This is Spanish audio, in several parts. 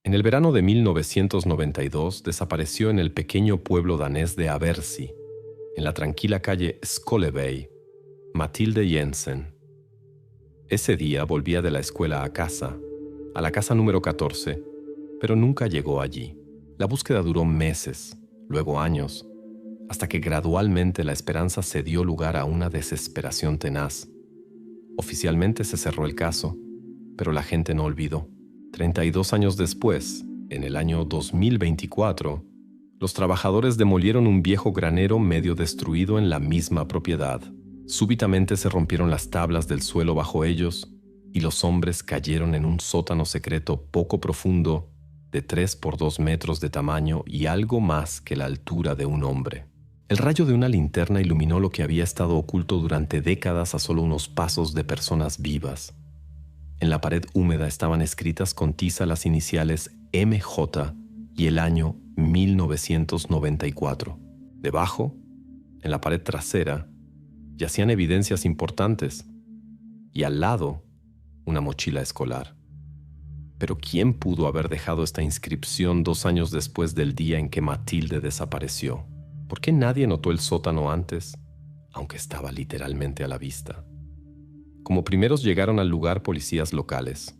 En el verano de 1992 desapareció en el pequeño pueblo danés de Aversi, en la tranquila calle Skolevej, Mathilde Jensen. Ese día volvía de la escuela a la casa número 14, pero nunca llegó allí. La búsqueda duró meses, luego años, hasta que gradualmente la esperanza cedió lugar a una desesperación tenaz. Oficialmente se cerró el caso, pero la gente no olvidó. 32 años después, en el año 2024, los trabajadores demolieron un viejo granero medio destruido en la misma propiedad. Súbitamente se rompieron las tablas del suelo bajo ellos y los hombres cayeron en un sótano secreto poco profundo de 3 por 2 metros de tamaño y algo más que la altura de un hombre. El rayo de una linterna iluminó lo que había estado oculto durante décadas a solo unos pasos de personas vivas. En la pared húmeda estaban escritas con tiza las iniciales MJ y el año 1994. Debajo, en la pared trasera, yacían evidencias importantes y al lado, una mochila escolar. Pero ¿quién pudo haber dejado esta inscripción 2 años después del día en que Mathilde desapareció? ¿Por qué nadie notó el sótano antes, aunque estaba literalmente a la vista? Como primeros llegaron al lugar policías locales.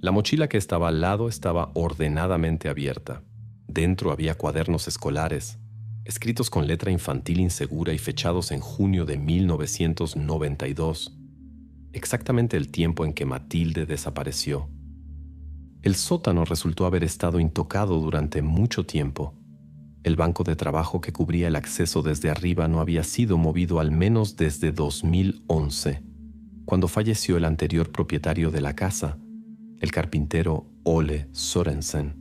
La mochila que estaba al lado estaba ordenadamente abierta. Dentro había cuadernos escolares, escritos con letra infantil insegura y fechados en junio de 1992, exactamente el tiempo en que Mathilde desapareció. El sótano resultó haber estado intocado durante mucho tiempo. El banco de trabajo que cubría el acceso desde arriba no había sido movido al menos desde 2011, cuando falleció el anterior propietario de la casa, el carpintero Ole Sørensen.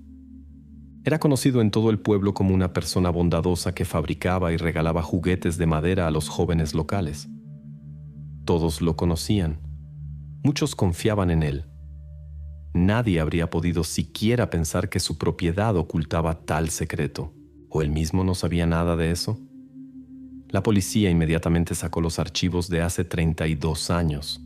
Era conocido en todo el pueblo como una persona bondadosa que fabricaba y regalaba juguetes de madera a los jóvenes locales. Todos lo conocían. Muchos confiaban en él. Nadie habría podido siquiera pensar que su propiedad ocultaba tal secreto. ¿O él mismo no sabía nada de eso? La policía inmediatamente sacó los archivos de hace 32 años.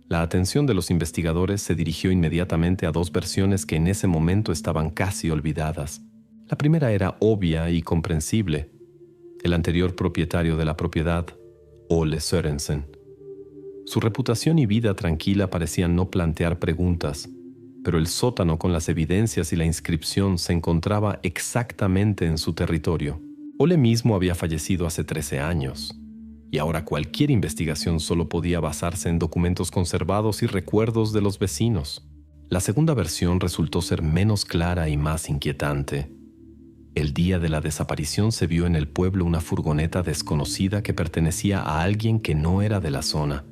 La atención de los investigadores se dirigió inmediatamente a 2 versiones que en ese momento estaban casi olvidadas. La primera era obvia y comprensible. El anterior propietario de la propiedad, Ole Sørensen. Su reputación y vida tranquila parecían no plantear preguntas, pero el sótano con las evidencias y la inscripción se encontraba exactamente en su territorio. Ole mismo había fallecido hace 13 años, y ahora cualquier investigación solo podía basarse en documentos conservados y recuerdos de los vecinos. La segunda versión resultó ser menos clara y más inquietante. El día de la desaparición se vio en el pueblo una furgoneta desconocida que pertenecía a alguien que no era de la zona.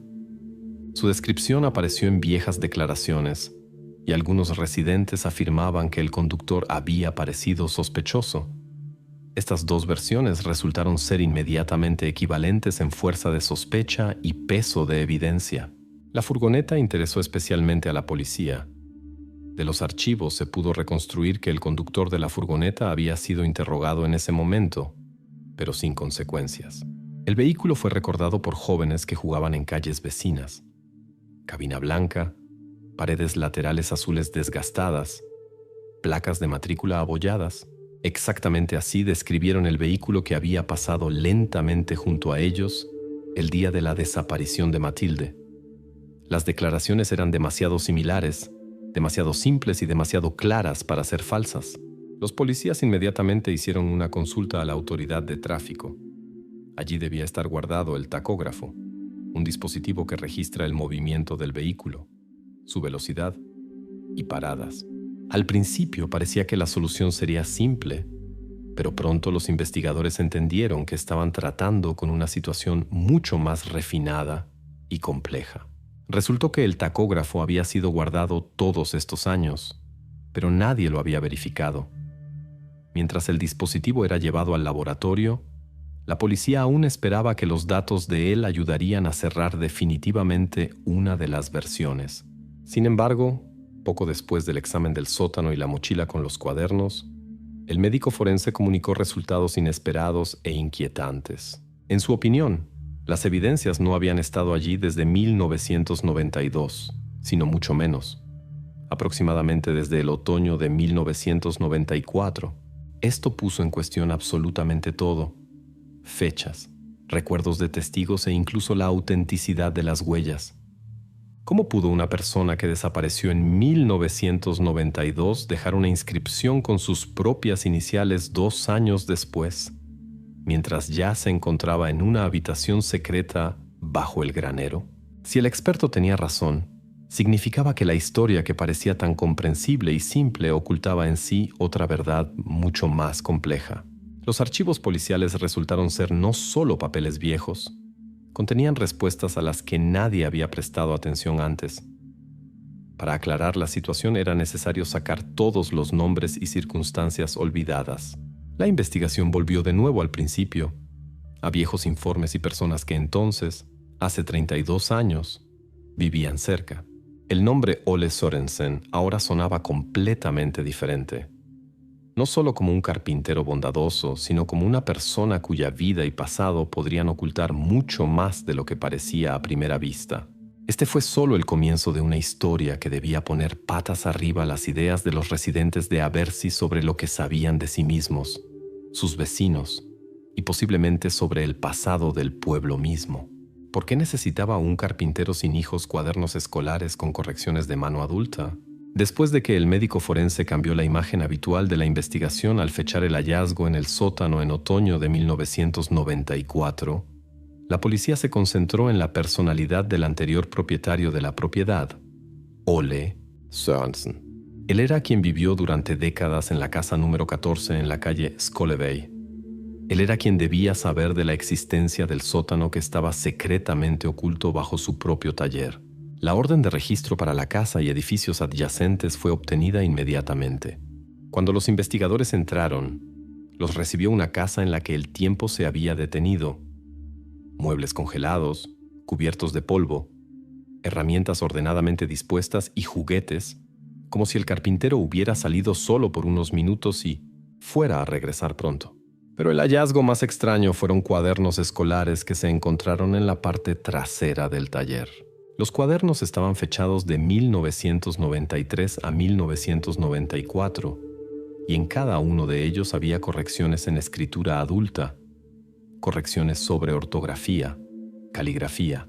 Su descripción apareció en viejas declaraciones, y algunos residentes afirmaban que el conductor había parecido sospechoso. Estas 2 versiones resultaron ser inmediatamente equivalentes en fuerza de sospecha y peso de evidencia. La furgoneta interesó especialmente a la policía. De los archivos se pudo reconstruir que el conductor de la furgoneta había sido interrogado en ese momento, pero sin consecuencias. El vehículo fue recordado por jóvenes que jugaban en calles vecinas. Cabina blanca, paredes laterales azules desgastadas, placas de matrícula abolladas. Exactamente así describieron el vehículo que había pasado lentamente junto a ellos el día de la desaparición de Mathilde. Las declaraciones eran demasiado similares, demasiado simples y demasiado claras para ser falsas. Los policías inmediatamente hicieron una consulta a la autoridad de tráfico. Allí debía estar guardado el tacógrafo, un dispositivo que registra el movimiento del vehículo, su velocidad y paradas. Al principio parecía que la solución sería simple, pero pronto los investigadores entendieron que estaban tratando con una situación mucho más refinada y compleja. Resultó que el tacógrafo había sido guardado todos estos años, pero nadie lo había verificado. Mientras el dispositivo era llevado al laboratorio, la policía aún esperaba que los datos de él ayudarían a cerrar definitivamente una de las versiones. Sin embargo, poco después del examen del sótano y la mochila con los cuadernos, el médico forense comunicó resultados inesperados e inquietantes. En su opinión, las evidencias no habían estado allí desde 1992, sino mucho menos. aproximadamente desde el otoño de 1994. Esto puso en cuestión absolutamente todo: fechas, recuerdos de testigos e incluso la autenticidad de las huellas. ¿Cómo pudo una persona que desapareció en 1992 dejar una inscripción con sus propias iniciales 2 años después, mientras ya se encontraba en una habitación secreta bajo el granero? Si el experto tenía razón, significaba que la historia, que parecía tan comprensible y simple, ocultaba en sí otra verdad mucho más compleja. Los archivos policiales resultaron ser no solo papeles viejos, contenían respuestas a las que nadie había prestado atención antes. Para aclarar la situación era necesario sacar todos los nombres y circunstancias olvidadas. La investigación volvió de nuevo al principio, a viejos informes y personas que entonces, hace 32 años, vivían cerca. El nombre Ole Sørensen ahora sonaba completamente diferente. No solo como un carpintero bondadoso, sino como una persona cuya vida y pasado podrían ocultar mucho más de lo que parecía a primera vista. Este fue solo el comienzo de una historia que debía poner patas arriba las ideas de los residentes de Abercy sobre lo que sabían de sí mismos, sus vecinos y posiblemente sobre el pasado del pueblo mismo. ¿Por qué necesitaba un carpintero sin hijos cuadernos escolares con correcciones de mano adulta? Después de que el médico forense cambió la imagen habitual de la investigación al fechar el hallazgo en el sótano en otoño de 1994, la policía se concentró en la personalidad del anterior propietario de la propiedad, Ole Sørensen. Él era quien vivió durante décadas en la casa número 14 en la calle Skolevej. Él era quien debía saber de la existencia del sótano que estaba secretamente oculto bajo su propio taller. La orden de registro para la casa y edificios adyacentes fue obtenida inmediatamente. Cuando los investigadores entraron, los recibió una casa en la que el tiempo se había detenido. Muebles congelados, cubiertos de polvo, herramientas ordenadamente dispuestas y juguetes, como si el carpintero hubiera salido solo por unos minutos y fuera a regresar pronto. Pero el hallazgo más extraño fueron cuadernos escolares que se encontraron en la parte trasera del taller. Los cuadernos estaban fechados de 1993 a 1994, y en cada uno de ellos había correcciones en escritura adulta, correcciones sobre ortografía, caligrafía,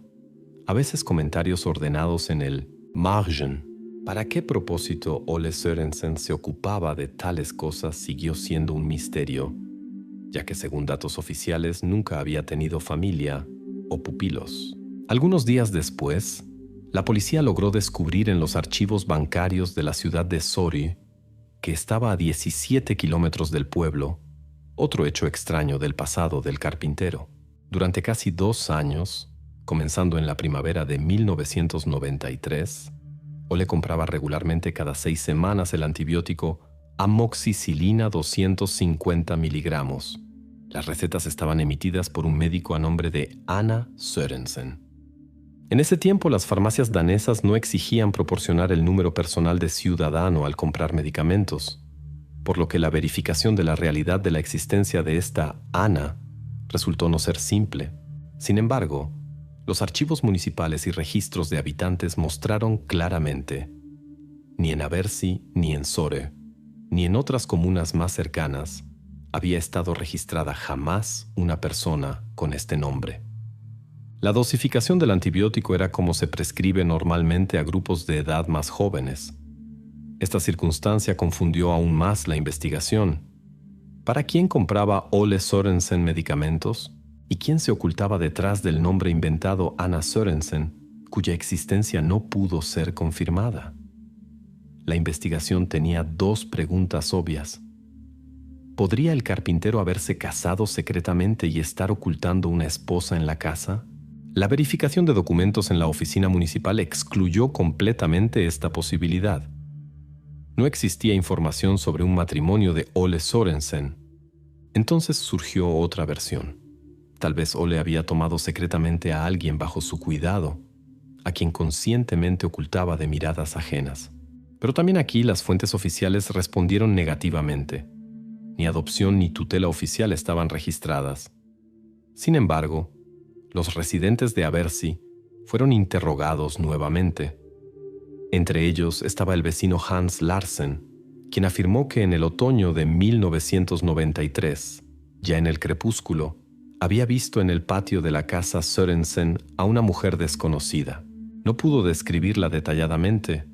a veces comentarios ordenados en el margen. ¿Para qué propósito Ole Sørensen se ocupaba de tales cosas siguió siendo un misterio, ya que según datos oficiales nunca había tenido familia o pupilos? Algunos días después, la policía logró descubrir en los archivos bancarios de la ciudad de Sorø, que estaba a 17 kilómetros del pueblo, otro hecho extraño del pasado del carpintero. Durante casi 2 años, comenzando en la primavera de 1993, Ole compraba regularmente cada 6 semanas el antibiótico amoxicilina 250 miligramos. Las recetas estaban emitidas por un médico a nombre de Anna Sørensen. En ese tiempo, las farmacias danesas no exigían proporcionar el número personal de ciudadano al comprar medicamentos, por lo que la verificación de la realidad de la existencia de esta Anna resultó no ser simple. Sin embargo, los archivos municipales y registros de habitantes mostraron claramente: ni en Abercy, ni en Sorø, ni en otras comunas más cercanas, había estado registrada jamás una persona con este nombre. La dosificación del antibiótico era como se prescribe normalmente a grupos de edad más jóvenes. Esta circunstancia confundió aún más la investigación. ¿Para quién compraba Ole Sørensen medicamentos? ¿Y quién se ocultaba detrás del nombre inventado Anna Sørensen, cuya existencia no pudo ser confirmada? La investigación tenía 2 preguntas obvias. ¿Podría el carpintero haberse casado secretamente y estar ocultando una esposa en la casa? La verificación de documentos en la oficina municipal excluyó completamente esta posibilidad. No existía información sobre un matrimonio de Ole Sørensen. Entonces surgió otra versión. Tal vez Ole había tomado secretamente a alguien bajo su cuidado, a quien conscientemente ocultaba de miradas ajenas. Pero también aquí las fuentes oficiales respondieron negativamente. Ni adopción ni tutela oficial estaban registradas. Sin embargo, los residentes de Abercy fueron interrogados nuevamente. Entre ellos estaba el vecino Hans Larsen, quien afirmó que en el otoño de 1993, ya en el crepúsculo, había visto en el patio de la casa Sørensen a una mujer desconocida. No pudo describirla detalladamente,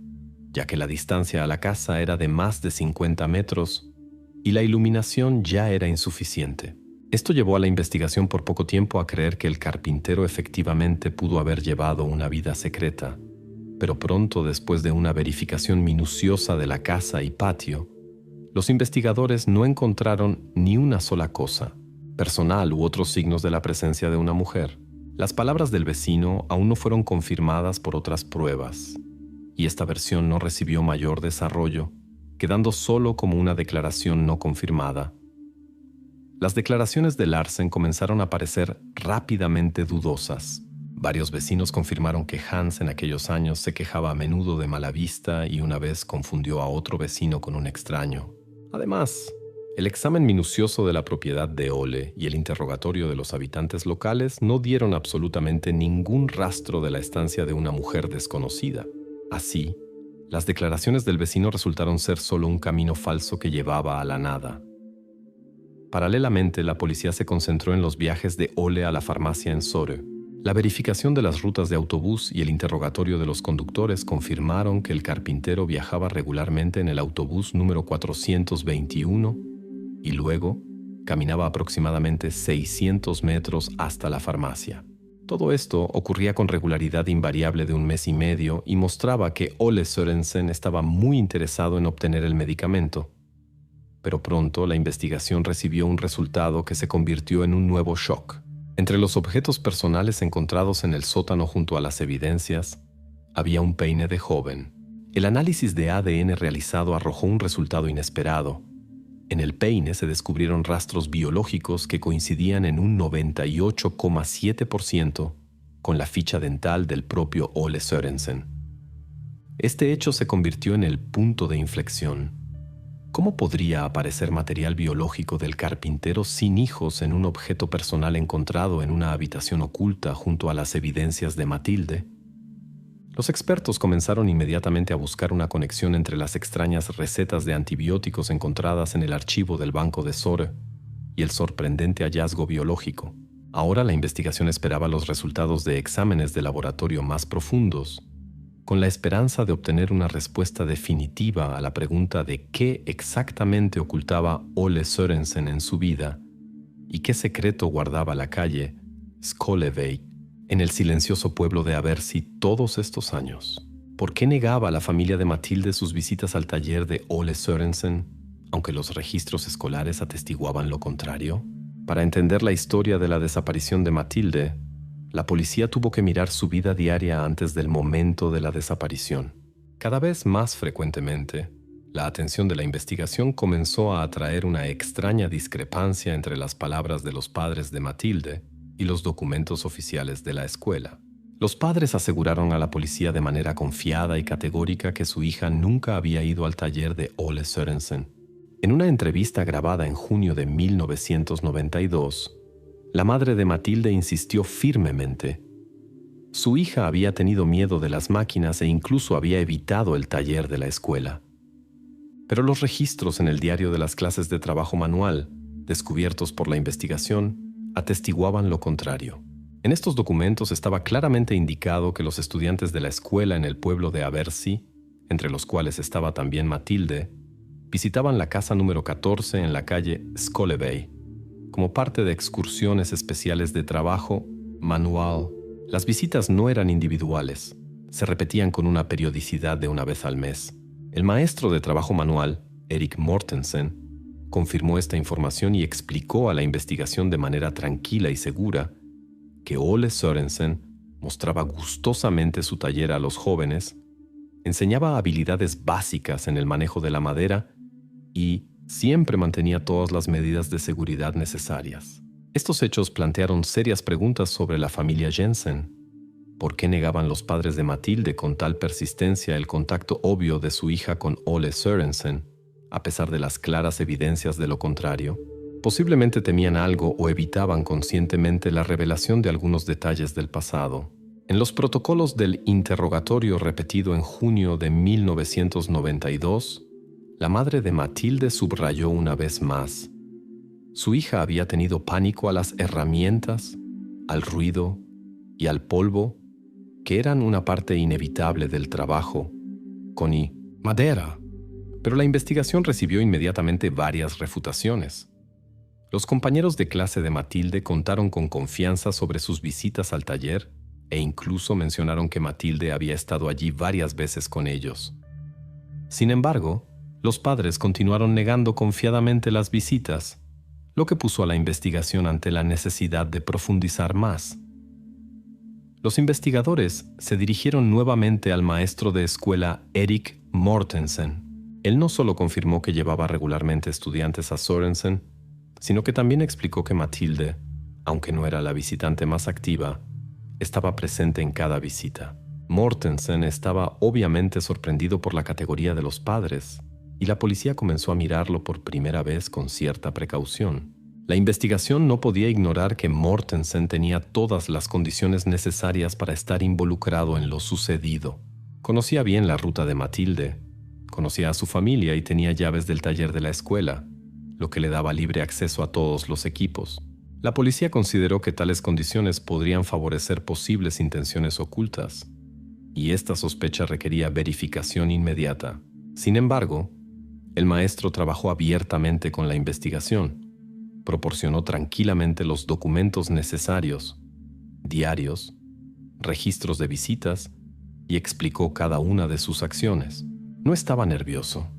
ya que la distancia a la casa era de más de 50 metros y la iluminación ya era insuficiente. Esto llevó a la investigación por poco tiempo a creer que el carpintero efectivamente pudo haber llevado una vida secreta, pero pronto, después de una verificación minuciosa de la casa y patio, los investigadores no encontraron ni una sola cosa, personal u otros signos de la presencia de una mujer. Las palabras del vecino aún no fueron confirmadas por otras pruebas, y esta versión no recibió mayor desarrollo, quedando solo como una declaración no confirmada. Las declaraciones de Larsen comenzaron a parecer rápidamente dudosas. Varios vecinos confirmaron que Hans en aquellos años se quejaba a menudo de mala vista y una vez confundió a otro vecino con un extraño. Además, el examen minucioso de la propiedad de Ole y el interrogatorio de los habitantes locales no dieron absolutamente ningún rastro de la estancia de una mujer desconocida. Así, las declaraciones del vecino resultaron ser solo un camino falso que llevaba a la nada. Paralelamente, la policía se concentró en los viajes de Ole a la farmacia en Sorø. La verificación de las rutas de autobús y el interrogatorio de los conductores confirmaron que el carpintero viajaba regularmente en el autobús número 421 y luego caminaba aproximadamente 600 metros hasta la farmacia. Todo esto ocurría con regularidad invariable de un mes y medio y mostraba que Ole Sørensen estaba muy interesado en obtener el medicamento. Pero pronto la investigación recibió un resultado que se convirtió en un nuevo shock. Entre los objetos personales encontrados en el sótano junto a las evidencias, había un peine de joven. El análisis de ADN realizado arrojó un resultado inesperado. En el peine se descubrieron rastros biológicos que coincidían en un 98,7% con la ficha dental del propio Ole Sørensen. Este hecho se convirtió en el punto de inflexión. ¿Cómo podría aparecer material biológico del carpintero sin hijos en un objeto personal encontrado en una habitación oculta junto a las evidencias de Mathilde? Los expertos comenzaron inmediatamente a buscar una conexión entre las extrañas recetas de antibióticos encontradas en el archivo del Banco de Sorø y el sorprendente hallazgo biológico. Ahora la investigación esperaba los resultados de exámenes de laboratorio más profundos, con la esperanza de obtener una respuesta definitiva a la pregunta de qué exactamente ocultaba Ole Sørensen en su vida y qué secreto guardaba la calle Skolevej en el silencioso pueblo de Aversi todos estos años. ¿Por qué negaba a la familia de Mathilde sus visitas al taller de Ole Sørensen, aunque los registros escolares atestiguaban lo contrario? Para entender la historia de la desaparición de Mathilde, la policía tuvo que mirar su vida diaria antes del momento de la desaparición. Cada vez más frecuentemente, la atención de la investigación comenzó a atraer una extraña discrepancia entre las palabras de los padres de Mathilde y los documentos oficiales de la escuela. Los padres aseguraron a la policía de manera confiada y categórica que su hija nunca había ido al taller de Ole Sørensen. En una entrevista grabada en junio de 1992, la madre de Mathilde insistió firmemente. Su hija había tenido miedo de las máquinas e incluso había evitado el taller de la escuela. Pero los registros en el diario de las clases de trabajo manual, descubiertos por la investigación, atestiguaban lo contrario. En estos documentos estaba claramente indicado que los estudiantes de la escuela en el pueblo de Aversi, entre los cuales estaba también Mathilde, visitaban la casa número 14 en la calle Skolevej, como parte de excursiones especiales de trabajo manual. Las visitas no eran individuales, se repetían con una periodicidad de una vez al mes. El maestro de trabajo manual, Erik Mortensen, confirmó esta información y explicó a la investigación de manera tranquila y segura que Ole Sørensen mostraba gustosamente su taller a los jóvenes, enseñaba habilidades básicas en el manejo de la madera y siempre mantenía todas las medidas de seguridad necesarias. Estos hechos plantearon serias preguntas sobre la familia Jensen. ¿Por qué negaban los padres de Mathilde con tal persistencia el contacto obvio de su hija con Ole Sørensen, a pesar de las claras evidencias de lo contrario? Posiblemente temían algo o evitaban conscientemente la revelación de algunos detalles del pasado. En los protocolos del interrogatorio repetido en junio de 1992, la madre de Matilde subrayó una vez más: su hija había tenido pánico a las herramientas, al ruido y al polvo, que eran una parte inevitable del trabajo con madera. Pero la investigación recibió inmediatamente varias refutaciones. Los compañeros de clase de Matilde contaron con confianza sobre sus visitas al taller e incluso mencionaron que Matilde había estado allí varias veces con ellos. Sin embargo, los padres continuaron negando confiadamente las visitas, lo que puso a la investigación ante la necesidad de profundizar más. Los investigadores se dirigieron nuevamente al maestro de escuela Erik Mortensen. Él no solo confirmó que llevaba regularmente estudiantes a Sorensen, sino que también explicó que Matilde, aunque no era la visitante más activa, estaba presente en cada visita. Mortensen estaba obviamente sorprendido por la categoría de los padres, y la policía comenzó a mirarlo por primera vez con cierta precaución. La investigación no podía ignorar que Mortensen tenía todas las condiciones necesarias para estar involucrado en lo sucedido. Conocía bien la ruta de Matilde, conocía a su familia y tenía llaves del taller de la escuela, lo que le daba libre acceso a todos los equipos. La policía consideró que tales condiciones podrían favorecer posibles intenciones ocultas, y esta sospecha requería verificación inmediata. Sin embargo, el maestro trabajó abiertamente con la investigación, proporcionó tranquilamente los documentos necesarios, diarios, registros de visitas, y explicó cada una de sus acciones. No estaba nervioso,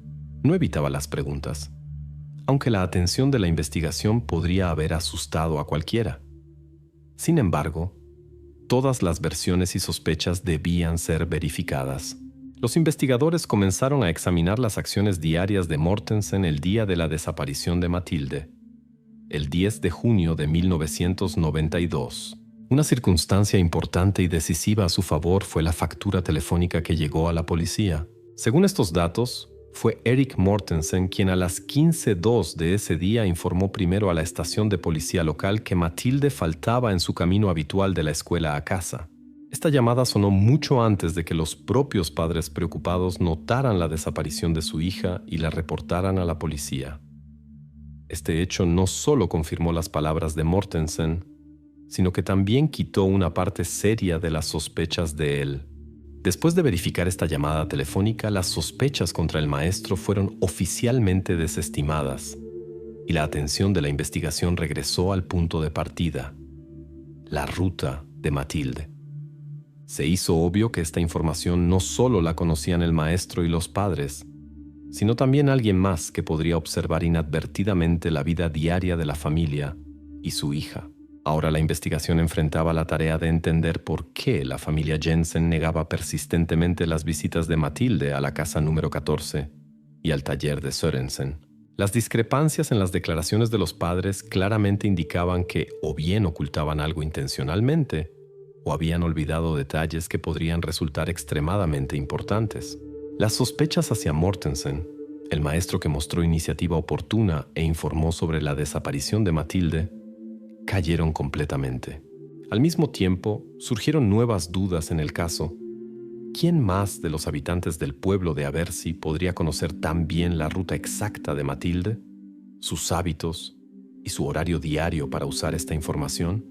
no evitaba las preguntas, aunque la atención de la investigación podría haber asustado a cualquiera. Sin embargo, todas las versiones y sospechas debían ser verificadas. Los investigadores comenzaron a examinar las acciones diarias de Mortensen el día de la desaparición de Matilde, el 10 de junio de 1992. Una circunstancia importante y decisiva a su favor fue la factura telefónica que llegó a la policía. Según estos datos, fue Erik Mortensen quien a las 15:02 de ese día informó primero a la estación de policía local que Matilde faltaba en su camino habitual de la escuela a casa. Esta llamada sonó mucho antes de que los propios padres preocupados notaran la desaparición de su hija y la reportaran a la policía. Este hecho no solo confirmó las palabras de Mortensen, sino que también quitó una parte seria de las sospechas de él. Después de verificar esta llamada telefónica, las sospechas contra el maestro fueron oficialmente desestimadas y la atención de la investigación regresó al punto de partida: la ruta de Matilde. Se hizo obvio que esta información no solo la conocían el maestro y los padres, sino también alguien más que podría observar inadvertidamente la vida diaria de la familia y su hija. Ahora la investigación enfrentaba la tarea de entender por qué la familia Jensen negaba persistentemente las visitas de Matilde a la casa número 14 y al taller de Sørensen. Las discrepancias en las declaraciones de los padres claramente indicaban que o bien ocultaban algo intencionalmente o habían olvidado detalles que podrían resultar extremadamente importantes. Las sospechas hacia Mortensen, el maestro que mostró iniciativa oportuna e informó sobre la desaparición de Matilde, cayeron completamente. Al mismo tiempo, surgieron nuevas dudas en el caso. ¿Quién más de los habitantes del pueblo de Aversi podría conocer tan bien la ruta exacta de Matilde, sus hábitos y su horario diario para usar esta información?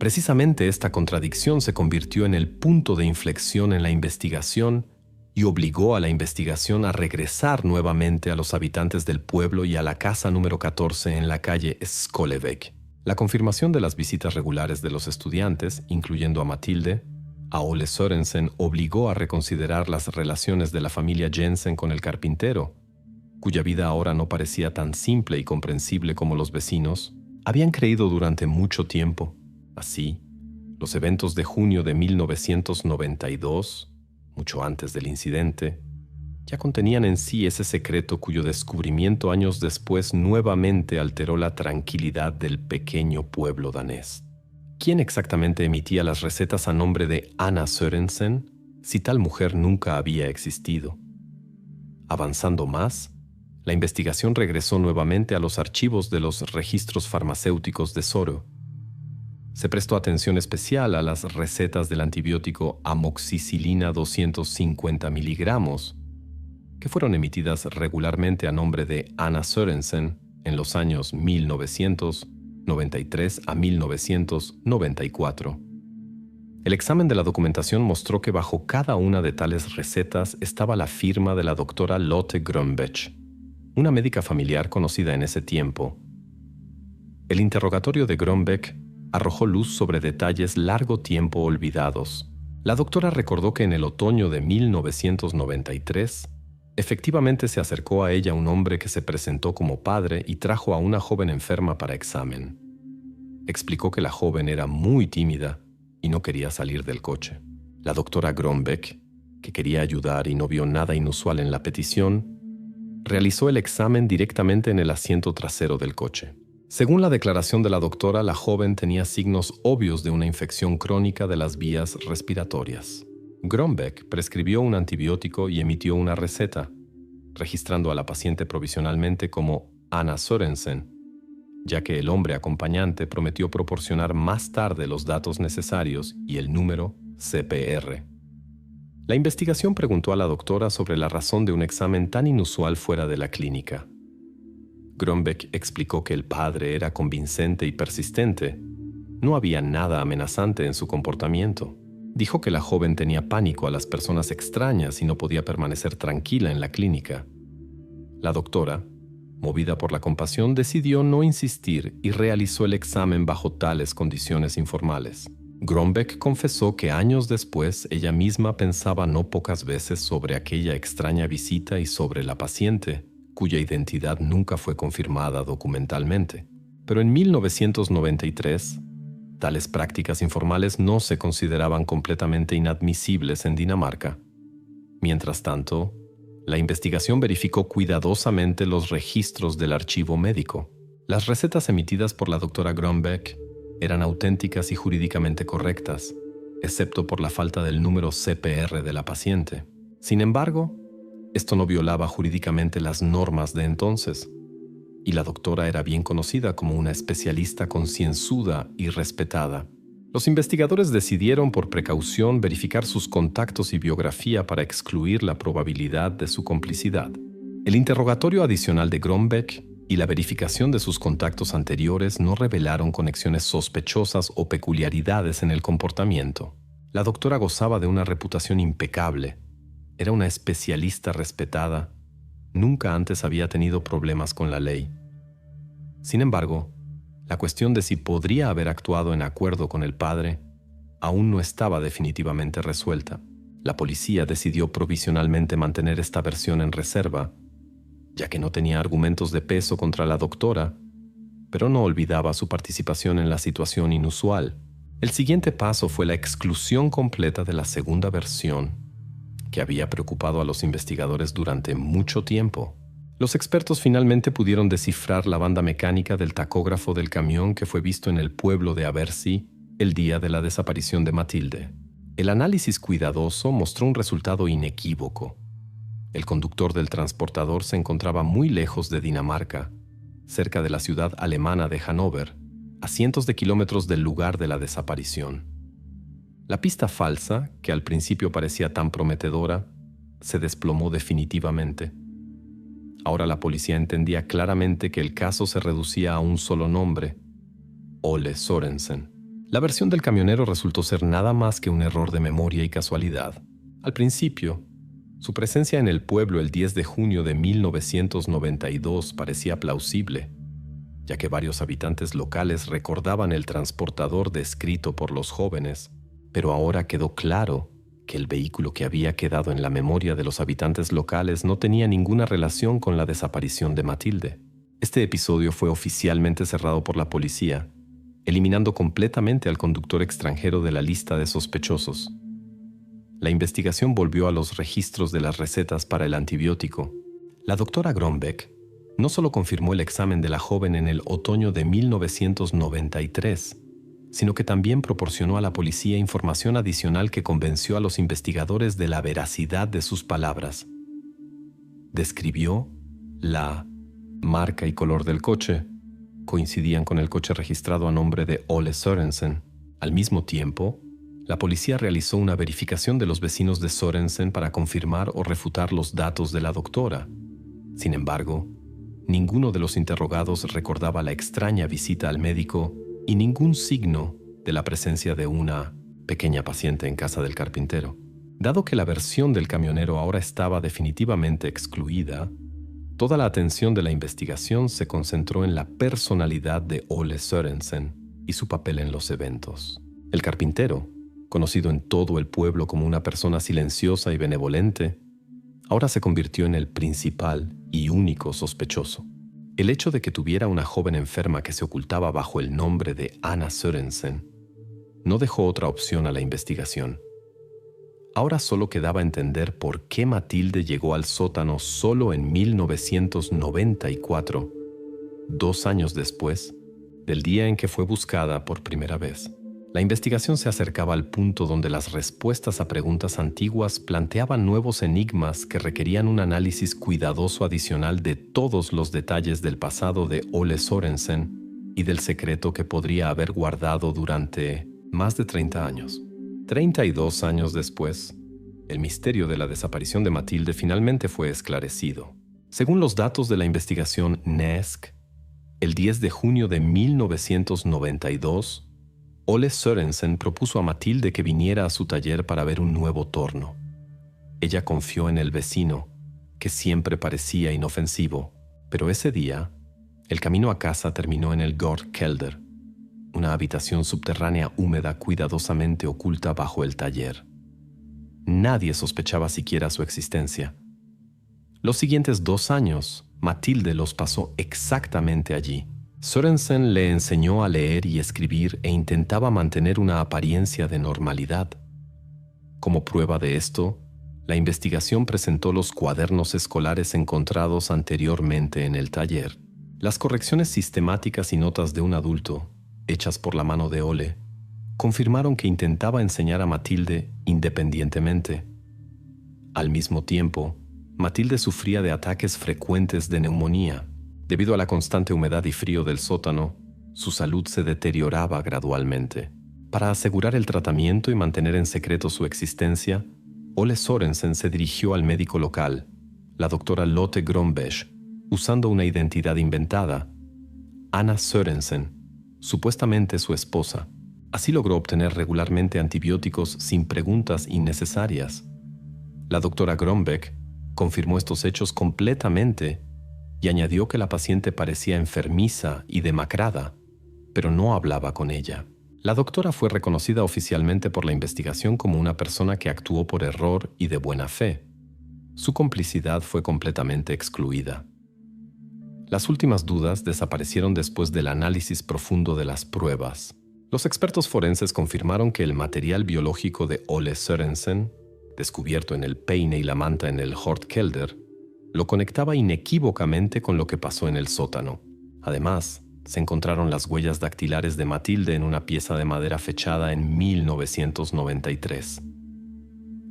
Precisamente esta contradicción se convirtió en el punto de inflexión en la investigación y obligó a la investigación a regresar nuevamente a los habitantes del pueblo y a la casa número 14 en la calle Skolevec. La confirmación de las visitas regulares de los estudiantes, incluyendo a Matilde, a Ole Sørensen obligó a reconsiderar las relaciones de la familia Jensen con el carpintero, cuya vida ahora no parecía tan simple y comprensible como los vecinos habían creído durante mucho tiempo. Así, los eventos de junio de 1992, mucho antes del incidente, ya contenían en sí ese secreto cuyo descubrimiento años después nuevamente alteró la tranquilidad del pequeño pueblo danés. ¿Quién exactamente emitía las recetas a nombre de Anna Sørensen si tal mujer nunca había existido? Avanzando más, la investigación regresó nuevamente a los archivos de los registros farmacéuticos de Soro. Se prestó atención especial a las recetas del antibiótico amoxicilina 250 miligramos, que fueron emitidas regularmente a nombre de Anna Sørensen en los años 1993 a 1994. El examen de la documentación mostró que bajo cada una de tales recetas estaba la firma de la doctora Lotte Grönbech, una médica familiar conocida en ese tiempo. El interrogatorio de Grönbech arrojó luz sobre detalles largo tiempo olvidados. La doctora recordó que en el otoño de 1993, efectivamente se acercó a ella un hombre que se presentó como padre y trajo a una joven enferma para examen. Explicó que la joven era muy tímida y no quería salir del coche. La doctora Grönbech, que quería ayudar y no vio nada inusual en la petición, realizó el examen directamente en el asiento trasero del coche. Según la declaración de la doctora, la joven tenía signos obvios de una infección crónica de las vías respiratorias. Grönbech prescribió un antibiótico y emitió una receta, registrando a la paciente provisionalmente como Anna Sørensen, ya que el hombre acompañante prometió proporcionar más tarde los datos necesarios y el número CPR. La investigación preguntó a la doctora sobre la razón de un examen tan inusual fuera de la clínica. Grönbech explicó que el padre era convincente y persistente. No había nada amenazante en su comportamiento. Dijo que la joven tenía pánico a las personas extrañas y no podía permanecer tranquila en la clínica. La doctora, movida por la compasión, decidió no insistir y realizó el examen bajo tales condiciones informales. Grönbech confesó que años después ella misma pensaba no pocas veces sobre aquella extraña visita y sobre la paciente, cuya identidad nunca fue confirmada documentalmente. Pero en 1993, tales prácticas informales no se consideraban completamente inadmisibles en Dinamarca. Mientras tanto, la investigación verificó cuidadosamente los registros del archivo médico. Las recetas emitidas por la doctora Grönbech eran auténticas y jurídicamente correctas, excepto por la falta del número CPR de la paciente. Sin embargo, esto no violaba jurídicamente las normas de entonces, y la doctora era bien conocida como una especialista concienzuda y respetada. Los investigadores decidieron por precaución verificar sus contactos y biografía para excluir la probabilidad de su complicidad. El interrogatorio adicional de Grönbech y la verificación de sus contactos anteriores no revelaron conexiones sospechosas o peculiaridades en el comportamiento. La doctora gozaba de una reputación impecable. Era una especialista respetada. Nunca antes había tenido problemas con la ley. Sin embargo, la cuestión de si podría haber actuado en acuerdo con el padre aún no estaba definitivamente resuelta. La policía decidió provisionalmente mantener esta versión en reserva, ya que no tenía argumentos de peso contra la doctora, pero no olvidaba su participación en la situación inusual. El siguiente paso fue la exclusión completa de la segunda versión, que había preocupado a los investigadores durante mucho tiempo. Los expertos finalmente pudieron descifrar la banda mecánica del tacógrafo del camión que fue visto en el pueblo de Aversi el día de la desaparición de Matilde. El análisis cuidadoso mostró un resultado inequívoco. El conductor del transportador se encontraba muy lejos de Dinamarca, cerca de la ciudad alemana de Hannover, a cientos de kilómetros del lugar de la desaparición. La pista falsa, que al principio parecía tan prometedora, se desplomó definitivamente. Ahora la policía entendía claramente que el caso se reducía a un solo nombre: Ole Sørensen. La versión del camionero resultó ser nada más que un error de memoria y casualidad. Al principio, su presencia en el pueblo el 10 de junio de 1992 parecía plausible, ya que varios habitantes locales recordaban el transportador descrito por los jóvenes, pero ahora quedó claro que el vehículo que había quedado en la memoria de los habitantes locales no tenía ninguna relación con la desaparición de Matilde. Este episodio fue oficialmente cerrado por la policía, eliminando completamente al conductor extranjero de la lista de sospechosos. La investigación volvió a los registros de las recetas para el antibiótico. La doctora Grönbech no solo confirmó el examen de la joven en el otoño de 1993, sino que también proporcionó a la policía información adicional que convenció a los investigadores de la veracidad de sus palabras. Describió la marca y color del coche, coincidían con el coche registrado a nombre de Ole Sørensen. Al mismo tiempo, la policía realizó una verificación de los vecinos de Sørensen para confirmar o refutar los datos de la doctora. Sin embargo, ninguno de los interrogados recordaba la extraña visita al médico y ningún signo de la presencia de una pequeña paciente en casa del carpintero. Dado que la versión del camionero ahora estaba definitivamente excluida, toda la atención de la investigación se concentró en la personalidad de Ole Sørensen y su papel en los eventos. El carpintero, conocido en todo el pueblo como una persona silenciosa y benevolente, ahora se convirtió en el principal y único sospechoso. El hecho de que tuviera una joven enferma que se ocultaba bajo el nombre de Anna Sørensen no dejó otra opción a la investigación. Ahora solo quedaba entender por qué Matilde llegó al sótano solo en 1994, 2 años después del día en que fue buscada por primera vez. La investigación se acercaba al punto donde las respuestas a preguntas antiguas planteaban nuevos enigmas que requerían un análisis cuidadoso adicional de todos los detalles del pasado de Ole Sørensen y del secreto que podría haber guardado durante más de 30 años. 32 años después, el misterio de la desaparición de Matilde finalmente fue esclarecido. Según los datos de la investigación NESC, el 10 de junio de 1992, Ole Sørensen propuso a Matilde que viniera a su taller para ver un nuevo torno. Ella confió en el vecino, que siempre parecía inofensivo, pero ese día, el camino a casa terminó en el Gårdkelder, una habitación subterránea húmeda cuidadosamente oculta bajo el taller. Nadie sospechaba siquiera su existencia. Los siguientes 2 años, Matilde los pasó exactamente allí. Sørensen le enseñó a leer y escribir e intentaba mantener una apariencia de normalidad. Como prueba de esto, la investigación presentó los cuadernos escolares encontrados anteriormente en el taller. Las correcciones sistemáticas y notas de un adulto, hechas por la mano de Ole, confirmaron que intentaba enseñar a Matilde independientemente. Al mismo tiempo, Matilde sufría de ataques frecuentes de neumonía. Debido a la constante humedad y frío del sótano, su salud se deterioraba gradualmente. Para asegurar el tratamiento y mantener en secreto su existencia, Ole Sørensen se dirigió al médico local, la doctora Lotte Grønbech, usando una identidad inventada, Anna Sørensen, supuestamente su esposa. Así logró obtener regularmente antibióticos sin preguntas innecesarias. La doctora Grønbech confirmó estos hechos completamente y añadió que la paciente parecía enfermiza y demacrada, pero no hablaba con ella. La doctora fue reconocida oficialmente por la investigación como una persona que actuó por error y de buena fe. Su complicidad fue completamente excluida. Las últimas dudas desaparecieron después del análisis profundo de las pruebas. Los expertos forenses confirmaron que el material biológico de Ole Sørensen, descubierto en el peine y la manta en el Gårdkelder, lo conectaba inequívocamente con lo que pasó en el sótano. Además, se encontraron las huellas dactilares de Matilde en una pieza de madera fechada en 1993.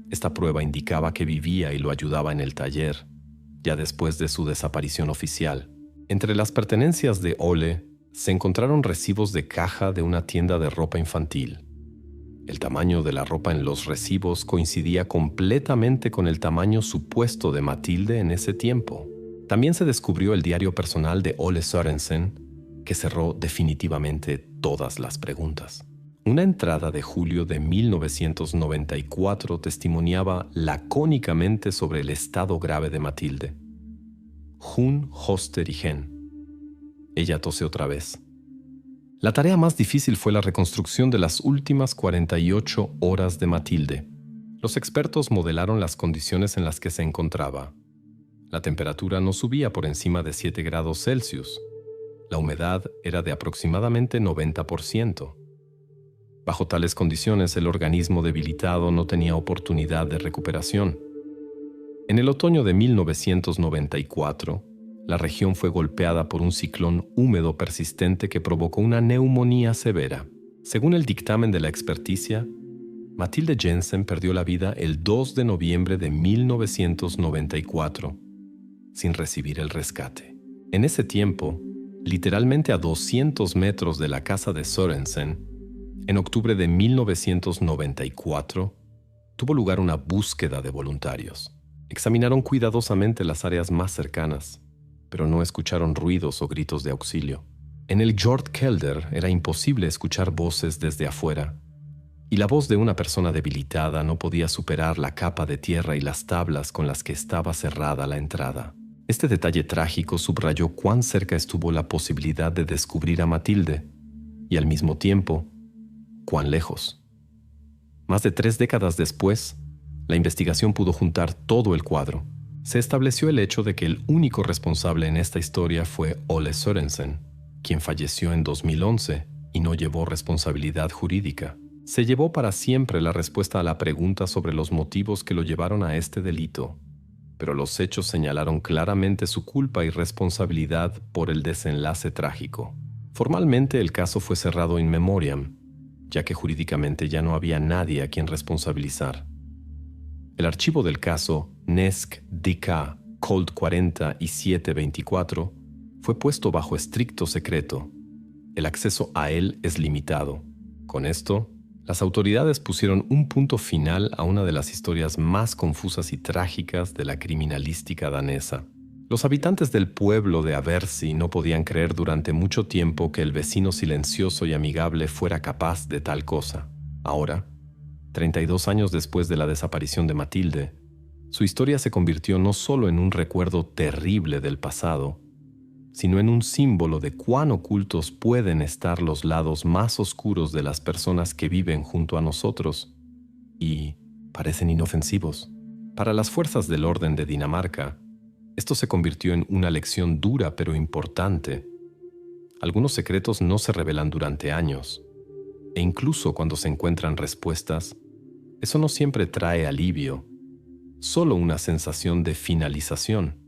Esta prueba indicaba que vivía y lo ayudaba en el taller, ya después de su desaparición oficial. Entre las pertenencias de Ole se encontraron recibos de caja de una tienda de ropa infantil. El tamaño de la ropa en los recibos coincidía completamente con el tamaño supuesto de Matilde en ese tiempo. También se descubrió el diario personal de Ole Sørensen, que cerró definitivamente todas las preguntas. Una entrada de julio de 1994 testimoniaba lacónicamente sobre el estado grave de Matilde. Hun hoster igen. Ella tose otra vez. La tarea más difícil fue la reconstrucción de las últimas 48 horas de Matilde. Los expertos modelaron las condiciones en las que se encontraba. La temperatura no subía por encima de 7 grados Celsius. La humedad era de aproximadamente 90%. Bajo tales condiciones, el organismo debilitado no tenía oportunidad de recuperación. En el otoño de 1994, la región fue golpeada por un ciclón húmedo persistente que provocó una neumonía severa. Según el dictamen de la experticia, Matilde Jensen perdió la vida el 2 de noviembre de 1994, sin recibir el rescate. En ese tiempo, Literalmente a 200 metros de la casa de Sorensen, en octubre de 1994, tuvo lugar una búsqueda de voluntarios. Examinaron cuidadosamente las áreas más cercanas, pero no escucharon ruidos o gritos de auxilio. En el Jordkelder era imposible escuchar voces desde afuera, y la voz de una persona debilitada no podía superar la capa de tierra y las tablas con las que estaba cerrada la entrada. Este detalle trágico subrayó cuán cerca estuvo la posibilidad de descubrir a Matilde, y al mismo tiempo, cuán lejos. Más de 3 décadas después, la investigación pudo juntar todo el cuadro. Se estableció el hecho de que el único responsable en esta historia fue Ole Sørensen, quien falleció en 2011 y no llevó responsabilidad jurídica. Se llevó para siempre la respuesta a la pregunta sobre los motivos que lo llevaron a este delito, pero los hechos señalaron claramente su culpa y responsabilidad por el desenlace trágico. Formalmente el caso fue cerrado in memoriam, ya que jurídicamente ya no había nadie a quien responsabilizar. El archivo del caso Nesk DK Cold 40 y 724 fue puesto bajo estricto secreto. El acceso a él es limitado. Con esto, las autoridades pusieron un punto final a una de las historias más confusas y trágicas de la criminalística danesa. Los habitantes del pueblo de Aversi no podían creer durante mucho tiempo que el vecino silencioso y amigable fuera capaz de tal cosa. Ahora, 32 años después de la desaparición de Matilde, su historia se convirtió no solo en un recuerdo terrible del pasado, sino en un símbolo de cuán ocultos pueden estar los lados más oscuros de las personas que viven junto a nosotros y parecen inofensivos. Para las fuerzas del orden de Dinamarca, esto se convirtió en una lección dura pero importante. Algunos secretos no se revelan durante años, e incluso cuando se encuentran respuestas, eso no siempre trae alivio, solo una sensación de finalización.